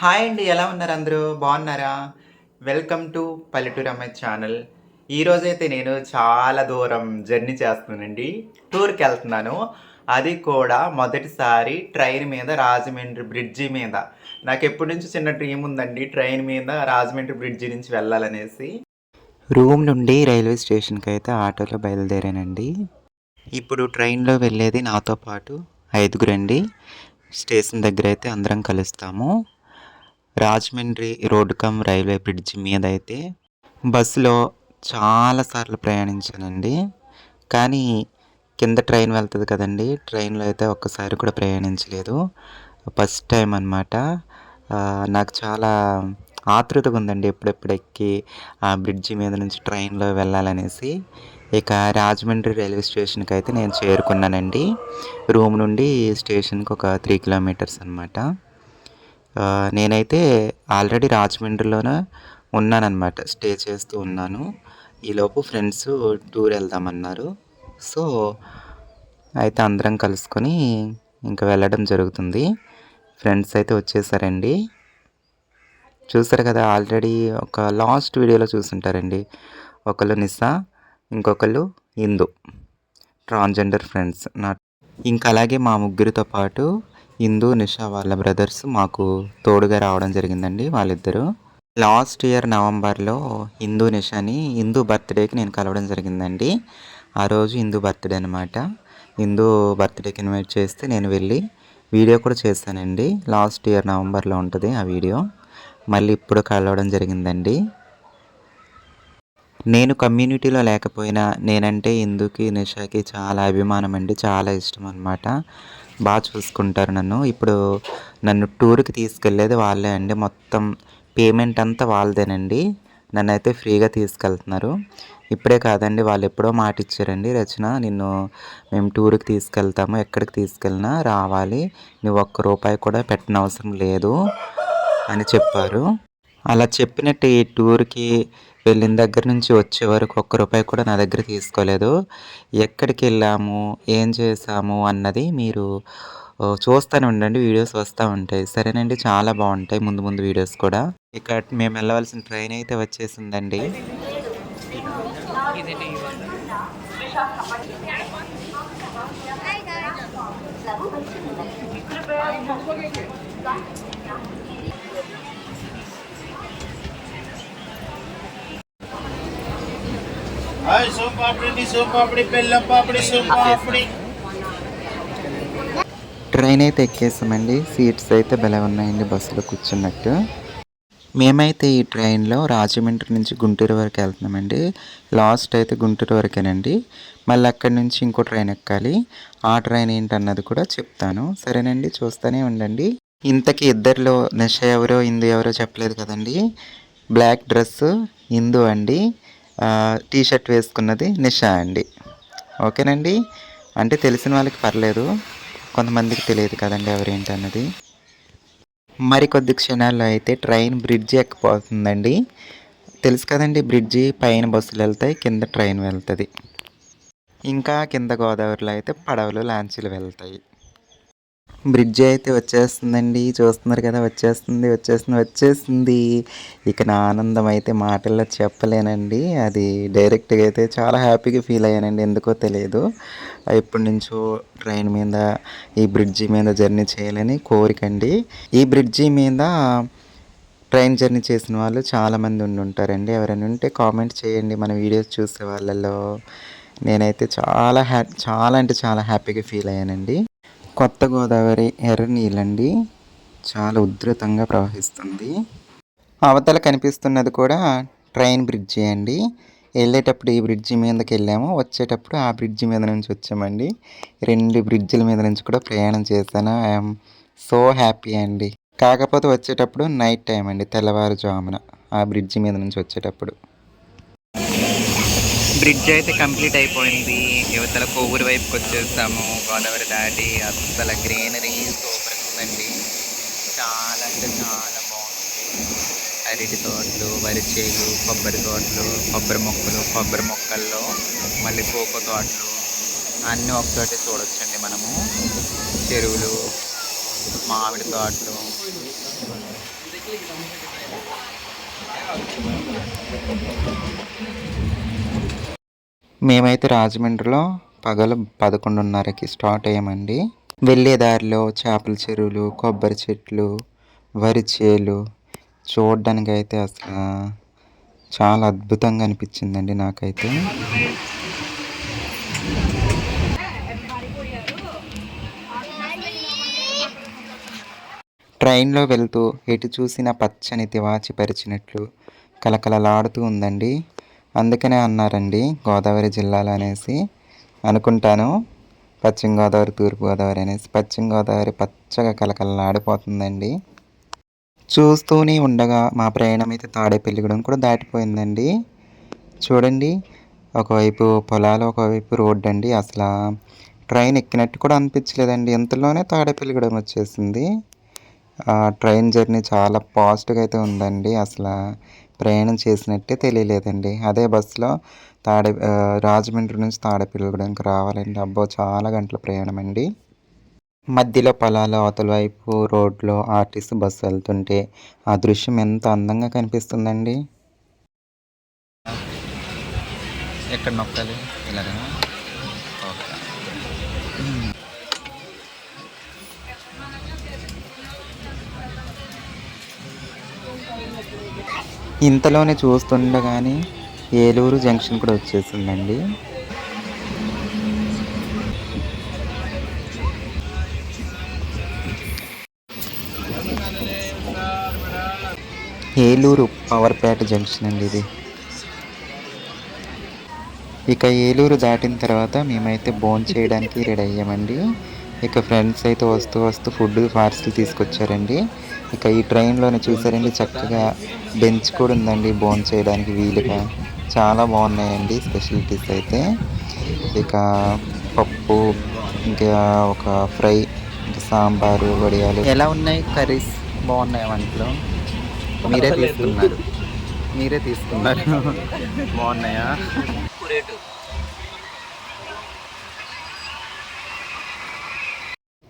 Hi అండి. ఎలా ఉన్నారు అందరూ? బాగున్నారా? వెల్కమ్ టు పల్లెటూరు అమ్మాయి ఛానల్. ఈరోజైతే నేను చాలా దూరం జర్నీ చేస్తున్నానండి. టూర్‌కెళ్తున్నాను. అది కూడా మొదటిసారి ట్రైన్ మీద రాజమండ్రి బ్రిడ్జి మీద. నాకెప్పటి నుంచో చిన్న డ్రీమ్ ఉందండి. ట్రైన్ మీద రాజమండ్రి బ్రిడ్జి నుంచి వెళ్ళాలనేసి. రూమ్ నుండి రైల్వే స్టేషన్‌కైతే ఆటోలో బయలుదేరానండి. ఇప్పుడు ట్రైన్‌లో వెళ్ళేది నాతో పాటు ఐదుగురండి. స్టేషన్ దగ్గరైతే అందరం కలుస్తాము. Rajahmundry road cum railway bridge మీద అయితే బస్సులో చాలా సార్లు ప్రయాణించానండి. కానీ కింద ట్రైన్ వెళ్తుంది కదండీ! ట్రైన్‌లో అయితే ఒక్కసారి కూడా ప్రయాణించలేదు. ఫస్ట్ టైం అనమాట. నాకు చాలా ఆతృతగా ఉందండి ఎప్పుడెప్పుడు ఎక్కి ఆ బ్రిడ్జి మీద నుంచి ట్రైన్‌లో వెళ్ళాలనేసి. ఇక రాజమండ్రి రైల్వే స్టేషన్‌కి అయితే నేను చేరుకున్నానండి. రూమ్ నుండి స్టేషన్‌కి ఒక 3 కిలోమీటర్స్ అనమాట. నేనైతే ఆల్రెడీ రాజమండ్రిలోనే ఉన్నానన్నమాట. స్టే చేస్తూ ఉన్నాను. ఈలోపు ఫ్రెండ్స్ టూర్ వెళ్దామన్నారు. సో, అయితే అందరం కలుసుకొని ఇంక వెళ్ళడం జరుగుతుంది. ఫ్రెండ్స్ అయితే వచ్చేసారండి. చూసారు కదా! ఆల్రెడీ ఒక లాస్ట్ వీడియోలో చూసుంటారండి. ఒకళ్ళు నిస్సా, ఇంకొకళ్ళు ఇందు. Transgender friends. ఇంకా అలాగే మా ముగ్గురితో పాటు ఇందు, నిషా వాళ్ళ బ్రదర్స్ మాకు తోడుగా రావడం జరిగిందండి వాళ్ళిద్దరూ. లాస్ట్ ఇయర్ నవంబర్‌లో ఇందు, నిషాని ఇందు బర్త్‌డేకి నేను కలవడం జరిగిందండి. ఆ రోజు ఇందు బర్త్‌డే అనమాట. ఇందు బర్త్‌డేకి ఇన్వైట్ చేస్తే నేను వెళ్ళి వీడియో కూడా చేశానండి. లాస్ట్ ఇయర్ నవంబర్‌లో ఉంటది ఆ వీడియో. మళ్ళీ ఇప్పుడు కలవడం జరిగిందండి. నేను కమ్యూనిటీలో లేకపోయినా నేనంటే ఇందుకి, నిషాకి చాలా అభిమానం అండి. చాలా ఇష్టం అనమాట. చూసుకుంటారు నన్ను. ఇప్పుడు నన్ను టూర్‌కి తీసుకెళ్ళేది వాళ్ళే అండి. మొత్తం పేమెంట్ అంతా వాళ్ళదేనండి. నన్నైతే ఫ్రీగా తీసుకెళ్తున్నారు. ఇప్పుడే కాదండి, వాళ్ళు ఎప్పుడో మాట ఇచ్చారండి. రచన, నిన్ను మేము టూర్‌కి తీసుకెళ్తాము. ఎక్కడికి తీసుకెళ్ళినా రావాలి. నువ్వు ఒక్క రూపాయి కూడా పెట్టనవసరం లేదు అని చెప్పారు. అలా చెప్పినట్టు ఈ టూర్‌కి వెళ్ళిన దగ్గర నుంచి వచ్చే వరకు ఒక్క రూపాయి కూడా నా దగ్గర తీసుకోలేదు. ఎక్కడికెళ్ళాము, ఏం చేశాము అన్నది మీరు చూస్తూనే ఉండండి. వీడియోస్ వస్తూ ఉంటాయి. సరేనండి. చాలా బాగుంటాయి ముందు ముందు వీడియోస్ కూడా. ఇక మేము వెళ్ళవలసిన ట్రైన్ అయితే వచ్చేసిందండి. ట్రైన్ అయితే ఎక్కేసామండి. సీట్స్ అయితే భలే ఉన్నాయండి బస్సులో కూర్చున్నట్టు. మేమైతే ఈ ట్రైన్లో రాజమండ్రి నుంచి గుంటూరు వరకు వెళ్తున్నామండి. లాస్ట్ అయితే గుంటూరు వరకేనండి. మళ్ళీ అక్కడి నుంచి ఇంకో ట్రైన్ ఎక్కాలి. ఆ ట్రైన్ ఏంటన్నది కూడా చెప్తాను. సరేనండి, చూస్తూనే ఉండండి. ఇంతకీ ఇద్దరిలో నిష ఎవరో ఇందు ఎవరో చెప్పలేదు కదండి. బ్లాక్ డ్రెస్ ఇందు అండి. టీ షర్ట్ వేసుకున్నది నిషా అండి. ఓకేనండి. అంటే తెలిసిన వాళ్ళకి పర్లేదు, కొంతమందికి తెలియదు కదండి ఎవరేంటి అన్నది. మరికొద్ది క్షణాల్లో అయితే ట్రైన్ బ్రిడ్జి ఎక్కిపోతుందండి. తెలుసు కదండి, బ్రిడ్జి పైన బస్సులు వెళ్తాయి, కింద ట్రైన్ వెళ్తుంది. ఇంకా కింద గోదావరిలో అయితే పడవలు, లాంచీలు వెళ్తాయి. బ్రిడ్జి అయితే వచ్చేస్తుందండి. చూస్తున్నారు కదా, వచ్చేస్తుంది. ఇక నా ఆనందం అయితే మాటల్లో చెప్పలేనండి. అది డైరెక్ట్గా అయితే చాలా హ్యాపీగా ఫీల్ అయ్యానండి. ఎందుకో తెలియదు. ఎప్పటి నుంచో ట్రైన్ మీద, ఈ బ్రిడ్జి మీద జర్నీ చేయాలని కోరికండి. ఈ బ్రిడ్జి మీద ట్రైన్ జర్నీ చేసిన వాళ్ళు చాలామంది ఉంటారండి. ఎవరైనా ఉంటే కామెంట్ చేయండి మన వీడియోస్ చూసే వాళ్ళలో. నేనైతే చాలా అంటే చాలా హ్యాపీగా ఫీల్ అయ్యానండి. కొత్త గోదావరి ఎర్ర నీళ్ళండి, చాలా ఉధృతంగా ప్రవహిస్తుంది. అవతల కనిపిస్తున్నది కూడా ట్రైన్ బ్రిడ్జి అండి. వెళ్ళేటప్పుడు ఈ బ్రిడ్జి మీదకి వెళ్ళాము, వచ్చేటప్పుడు ఆ బ్రిడ్జి మీద నుంచి వచ్చామండి. 2 బ్రిడ్జిల మీద నుంచి కూడా ప్రయాణం చేశాను. ఐఎమ్ సో హ్యాపీ అండి. కాకపోతే వచ్చేటప్పుడు నైట్ టైం అండి, తెల్లవారుజామున ఆ బ్రిడ్జి మీద నుంచి వచ్చేటప్పుడు. బ్రిడ్జ్ అయితే కంప్లీట్ అయిపోయింది. యువతల కొవ్వూరు వైపుకి వచ్చేస్తాము. గోదావరి దాటి అసలు గ్రీనరీ సూపర్ ఉందండి. చాలా అంటే చాలా బాగుంది. అరటి తోటలు, వరి చేలు, కొబ్బరి తోటలు, కొబ్బరి మొక్కల్లో మళ్ళీ కోకో తోటలు అన్నీ ఒకచోటే చూడొచ్చండి మనము. చెరువులు, మామిడి తోటలు, మేమైతే రాజమండ్రిలో పగలు 11:30కి స్టార్ట్ అయ్యామండి. వెళ్ళే దారిలో చేపల చెరువులు, కొబ్బరి చెట్లు, వరి చేలు చూడడానికైతే అసలు చాలా అద్భుతంగా అనిపించిందండి నాకైతే. ట్రైన్లో వెళ్తూ ఎటు చూసిన పచ్చని తివాచి పరిచినట్లు కలకలలాడుతూ ఉందండి. అందుకనే అన్నారండి గోదావరి జిల్లాలు అనేసి అనుకుంటాను. పశ్చిమ గోదావరి, తూర్పు గోదావరి అనేసి. పశ్చిమ గోదావరి పచ్చగా కలకలలాడిపోతుందండి. చూస్తూనే ఉండగా మా ప్రయాణం అయితే తాడేపల్లిగూడెం కూడా దాటిపోయిందండి. చూడండి, ఒకవైపు పొలాలు, ఒకవైపు రోడ్డు అండి. అసలు ట్రైన్ ఎక్కినట్టు కూడా అనిపించలేదండి. ఇంతలోనే తాడేపల్లిగూడెం వచ్చేసింది. ట్రైన్ జర్నీ చాలా ఫాస్ట్గా అయితే ఉందండి. అసలు ప్రయాణం చేసినట్టే తెలియలేదండి. అదే బస్సులో రాజమండ్రి నుంచి తాడేపల్లిగూడెంకి రావాలండి. అబ్బో, చాలా గంటల ప్రయాణం అండి. మధ్యలో పొలాలు, అవతల వైపు రోడ్లో ఆర్టీసీ బస్సు వెళ్తుంటే ఆ దృశ్యం ఎంత అందంగా కనిపిస్తుందండి. ఎక్కడ నొక్కాలి? ఇలాగా. ఇంతలోనే చూస్తుండగానే ఏలూరు జంక్షన్ కూడా వచ్చేసిందండి. ఏలూరు పవర్పేట జంక్షన్ అండి ఇది. ఇక ఏలూరు దాటిన తర్వాత మేమైతే భోజనం చేయడానికి రెడీ అయ్యామండి. ఇక ఫ్రెండ్స్ అయితే వస్తూ వస్తూ ఫుడ్ పార్సిల్ తీసుకొచ్చారండి. ఇక ఈ ట్రైన్లోనే చూసారండి, చక్కగా బెంచ్ కూడా ఉందండి భోజనం చేయడానికి వీలుగా. చాలా బాగున్నాయండి స్పెషాలిటీస్ అయితే. ఇక పప్పు, ఇంకా ఒక ఫ్రై, ఇంకా సాంబారు, వడియాలు. ఎలా ఉన్నాయి కర్రీస్? బాగున్నాయి వంటలు. మీరే తీసుకున్నారు బాగున్నాయా?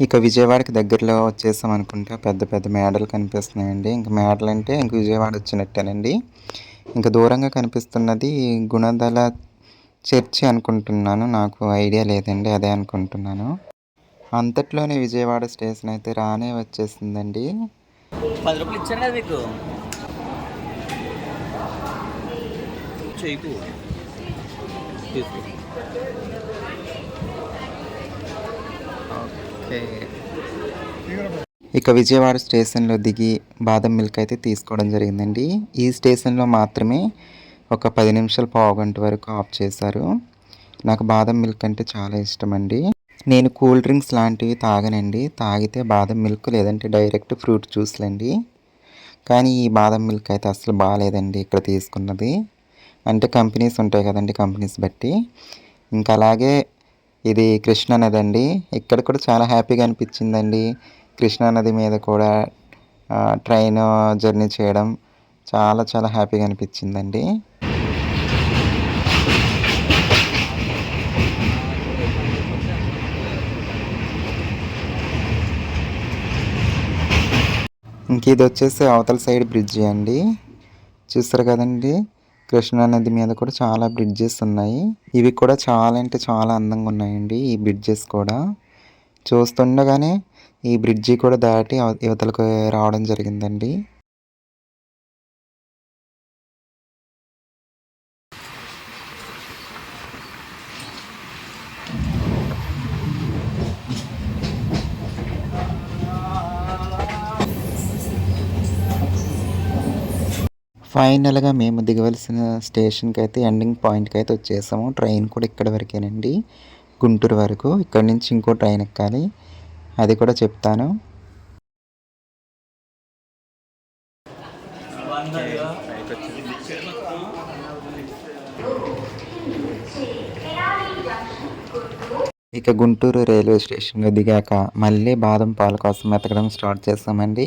ఇక విజయవాడకి దగ్గరలో వచ్చేసాం అనుకుంటా. పెద్ద పెద్ద మేడలు కనిపిస్తున్నాయండి. ఇంక మేడలు అంటే ఇంక విజయవాడ వచ్చినట్టేనండి. ఇంకా దూరంగా కనిపిస్తున్నది గుణదల చర్చి అనుకుంటున్నాను. నాకు ఐడియా లేదండి, అదే అనుకుంటున్నాను. అంతట్లోనే విజయవాడ స్టేషన్ అయితే రానే వచ్చేసిందండి. 10 రూపాయలు ఇచ్చాను కదా మీకు. ఇక విజయవాడ స్టేషన్లో దిగి బాదం మిల్క్ అయితే తీసుకోవడం జరిగిందండి. ఈ స్టేషన్లో మాత్రమే ఒక 10 నిమిషాలు, పావుగంట వరకు ఆఫ్ చేశారు. నాకు బాదం మిల్క్ అంటే చాలా ఇష్టం అండి. నేను కూల్ డ్రింక్స్ లాంటివి తాగనండి. తాగితే బాదం మిల్క్ లేదంటే డైరెక్ట్ ఫ్రూట్ జ్యూస్లండి. కానీ ఈ బాదం మిల్క్ అయితే అసలు బాగాలేదండి ఇక్కడ తీసుకున్నది. అంటే కంపెనీస్ ఉంటాయి కదండి, కంపెనీస్ బట్టి. ఇంకా అలాగే ఇది కృష్ణానది అండి. ఇక్కడ కూడా చాలా హ్యాపీగా అనిపించిందండి. కృష్ణానది మీద కూడా ట్రైన్ జర్నీ చేయడం చాలా చాలా హ్యాపీగా అనిపించిందండి. ఇంక ఇది వచ్చేసి అవతల సైడ్ బ్రిడ్జి అండి. చూస్తారు కదండి, కృష్ణానది మీద కూడా చాలా బ్రిడ్జెస్ ఉన్నాయి. ఇవి కూడా చాలా అంటే చాలా అందంగా ఉన్నాయండి ఈ బ్రిడ్జెస్ కూడా. చూస్తుండగానే ఈ బ్రిడ్జి కూడా దాటి యువతలకు రావడం జరిగిందండి. ఫైనల్గా మేము దిగవలసిన స్టేషన్కి అయితే, ఎండింగ్ పాయింట్కి అయితే వచ్చేసాము. ట్రైన్ కూడా ఇక్కడ వరకేనండి, గుంటూరు వరకు. ఇక్కడ నుంచి ఇంకో ట్రైన్ ఎక్కాలి, అది కూడా చెప్తాను. ఇక గుంటూరు రైల్వే స్టేషన్లో దిగాక మళ్ళీ బాదం పాలు కోసం వెతకడం స్టార్ట్ చేస్తామండి.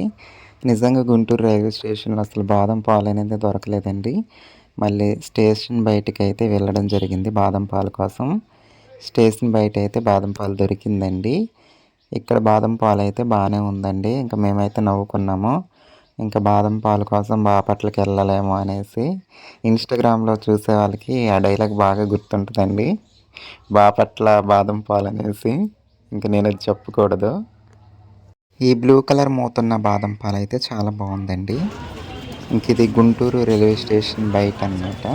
నిజంగా గుంటూరు రైల్వే స్టేషన్లో అసలు బాదం పాలు అనేది దొరకలేదండి. మళ్ళీ స్టేషన్ బయటకి అయితే వెళ్ళడం జరిగింది బాదం పాలు కోసం. స్టేషన్ బయట అయితే బాదం పాలు దొరికిందండి. ఇక్కడ బాదం పాలు అయితే బాగానే ఉందండి. ఇంకా మేమైతే నవ్వుకున్నాము, ఇంకా బాదం పాలు కోసం బాపట్లకి వెళ్ళలేమో అనేసి. ఇన్స్టాగ్రామ్లో చూసే వాళ్ళకి ఆ డైలాగ్ బాగా గుర్తుంటుందండి, బాపట్ల బాదం పాలు అనేసి. ఇంక నేను అది చెప్పకూడదు. ఈ బ్లూ కలర్ మూతున్న బాదం పాలు అయితే చాలా బాగుందండి. ఇంక ఇది గుంటూరు రైల్వే స్టేషన్ బయట అన్నమాట.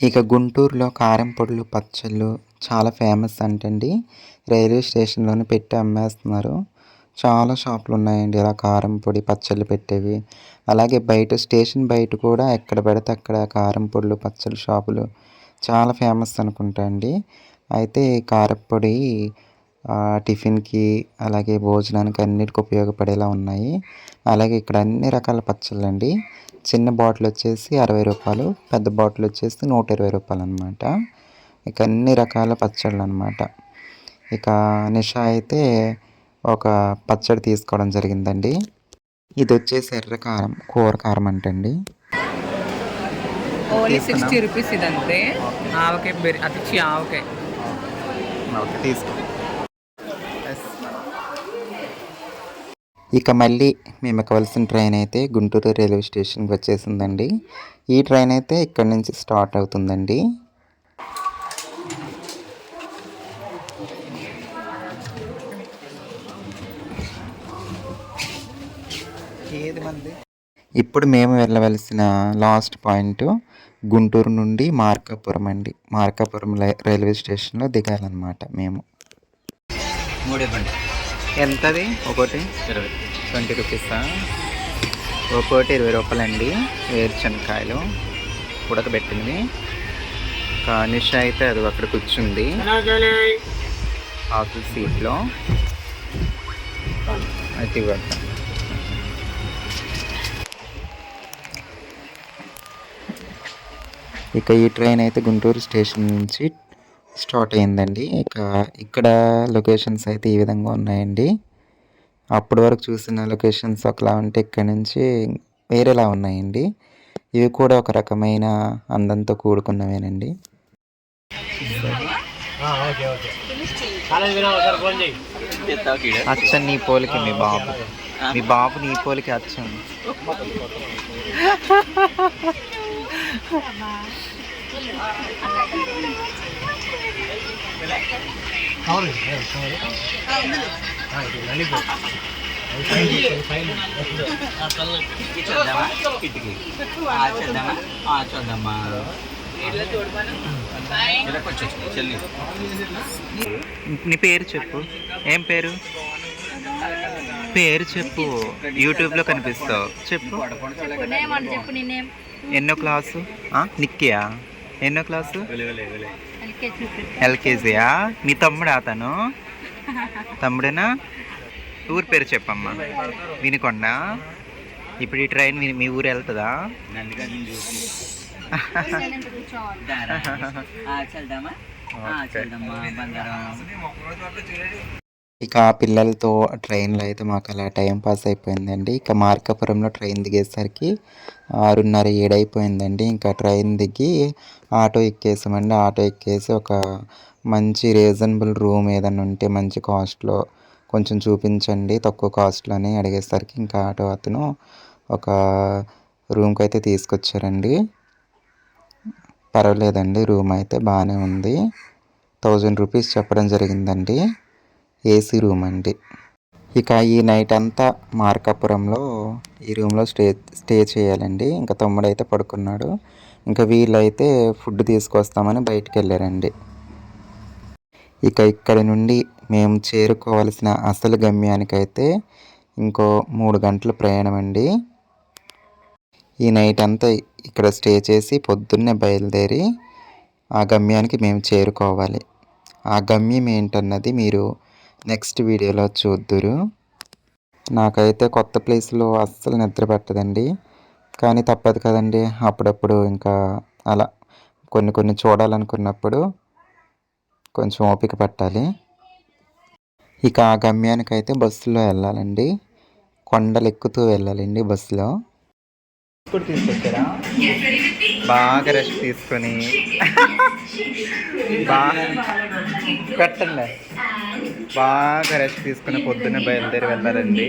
ఇక గుంటూరులో కారం పొడులు పచ్చళ్ళు చాలా ఫేమస్ అంటండి. రైల్వే స్టేషన్లోనే పెట్టి అమ్మేస్తున్నారు. చాలా షాపులు ఉన్నాయండి ఇలా కారం పొడి పచ్చళ్ళు పెట్టేవి. అలాగే బయట స్టేషన్ బయట కూడా ఎక్కడ పడితే అక్కడ కారం పొడులు పచ్చళ్ళ షాపులు చాలా ఫేమస్ అనుకుంటా అండి. అయితే కారప్పొడి టిఫిన్కి అలాగే భోజనానికి అన్నిటికి ఉపయోగపడేలా ఉన్నాయి. అలాగే ఇక్కడ అన్ని రకాల పచ్చళ్ళండి. చిన్న బాటిల్ వచ్చేసి 60 రూపాయలు, పెద్ద బాటిల్ వచ్చేసి 120 రూపాయలు అనమాట. ఇక అన్ని రకాల పచ్చళ్ళు అనమాట. ఇక నిషా అయితే ఒక పచ్చడి తీసుకోవడం జరిగిందండి. ఇది వచ్చేసి ఎర్ర కారం, కూర కారం అంటండి. Only 60 rupees ఇదంతే. ఆవకాయ అతిచ్చి ఆవకాయ తీసుకో. ఇక మళ్ళీ మేము ఎక్కవలసిన ట్రైన్ అయితే గుంటూరు రైల్వే స్టేషన్కి వచ్చేసిందండి. ఈ ట్రైన్ అయితే ఇక్కడ నుంచి స్టార్ట్ అవుతుందండి. ఇప్పుడు మేము వెళ్ళవలసిన లాస్ట్ పాయింట్ గుంటూరు నుండి మార్కాపురం అండి. మార్కాపురం రైల్వే స్టేషన్లో దిగాలన్నమాట మేము. ఎంతది ఒకటి? 20 రూపీసా? ఒకటి 20 రూపాయలండి. వేరుశనకాయలు ఉడకబెట్టింది. నిష అయితే అది అక్కడ కూర్చుంది ఆఫీస్ సీట్లో. అయితే ఇవ్వద్దాం. ఇక ఈ ట్రైన్ అయితే గుంటూరు స్టేషన్ నుంచి స్టార్ట్ అయిందండి. ఇక ఇక్కడ లొకేషన్స్ అయితే ఈ విధంగా ఉన్నాయండి. అప్పటి వరకు చూసిన లొకేషన్స్ ఒకలా ఉంటే ఇక్కడ నుంచి వేరేలా ఉన్నాయండి. ఇవి కూడా ఒక రకమైన అందంతో కూడుకున్నవేనండి. అచ్చం నీ పోలికి మీ బాబు నీ పోలికి అచ్చం. నీ పేరు చెప్పు. ఏం పేరు? పేరు చెప్పు. యూట్యూబ్లో కనిపిస్తావు. చెప్పు. ఎన్నో క్లాసు? నిక్కియా? ఎన్నో క్లాసు? ఎల్కేజీయా? మీ తమ్ముడా అతను? తమ్ముడేనా? ఊరు పేరు చెప్పమ్మా. వినుకొండ. ఇప్పుడు ఈ ట్రైన్ మీ ఊరు వెళ్తుందా? ఇక ఆ పిల్లలతో ట్రైన్లో అయితే మాకు అలా టైం పాస్ అయిపోయిందండి. ఇక మార్కాపురంలో ట్రైన్ దిగేసరికి 6:30, 7 అయిపోయిందండి. ఇంకా ట్రైన్ దిగి ఆటో ఎక్కేసామండి. ఆటో ఎక్కేసి ఒక మంచి రీజనబుల్ రూమ్ ఏదైనా ఉంటే మంచి కాస్ట్లో కొంచెం చూపించండి తక్కువ కాస్ట్లో అని అడిగేసరికి ఇంకా ఆటో అతను ఒక రూమ్కి అయితే తీసుకొచ్చారండి. పర్వాలేదండి, రూమ్ అయితే బాగానే ఉంది. 1000 రూపీస్ చెప్పడం జరిగిందండి. ఏసీ రూమ్ అండి. ఇక ఈ నైట్ అంతా మార్కాపురంలో ఈ రూమ్లో స్టే చేయాలండి. ఇంకా తమ్ముడైతే పడుకున్నాడు. ఇంకా వీళ్ళైతే ఫుడ్ తీసుకొస్తామని బయటికి వెళ్ళారండి. ఇక ఇక్కడి నుండి మేము చేరుకోవాల్సిన అసలు గమ్యానికైతే ఇంకో 3 గంటల ప్రయాణం అండి. ఈ నైట్ అంతా ఇక్కడ స్టే చేసి పొద్దున్నే బయలుదేరి ఆ గమ్యానికి మేము చేరుకోవాలి. ఆ గమ్యం ఏంటన్నది మీరు నెక్స్ట్ వీడియోలో చూద్దురు. నాకైతే కొత్త ప్లేస్లో అస్సలు నిద్ర పట్టదండి. కానీ తప్పదు కదండి, అప్పుడప్పుడు ఇంకా అలా కొన్ని చూడాలనుకున్నప్పుడు కొంచెం ఓపిక పట్టాలి. ఇక ఆ గమ్యానికైతే బస్సులో వెళ్ళాలండి. కొండలు ఎక్కుతూ వెళ్ళాలండి బస్సులో. ఇప్పుడు తీసుకొచ్చారా? బాగా రెస్ట్ తీసుకొని బాగా పెట్టండి. బాగా రెస్ట్ తీసుకుని పొద్దున్నే బయలుదేరి వెళ్ళాలండి.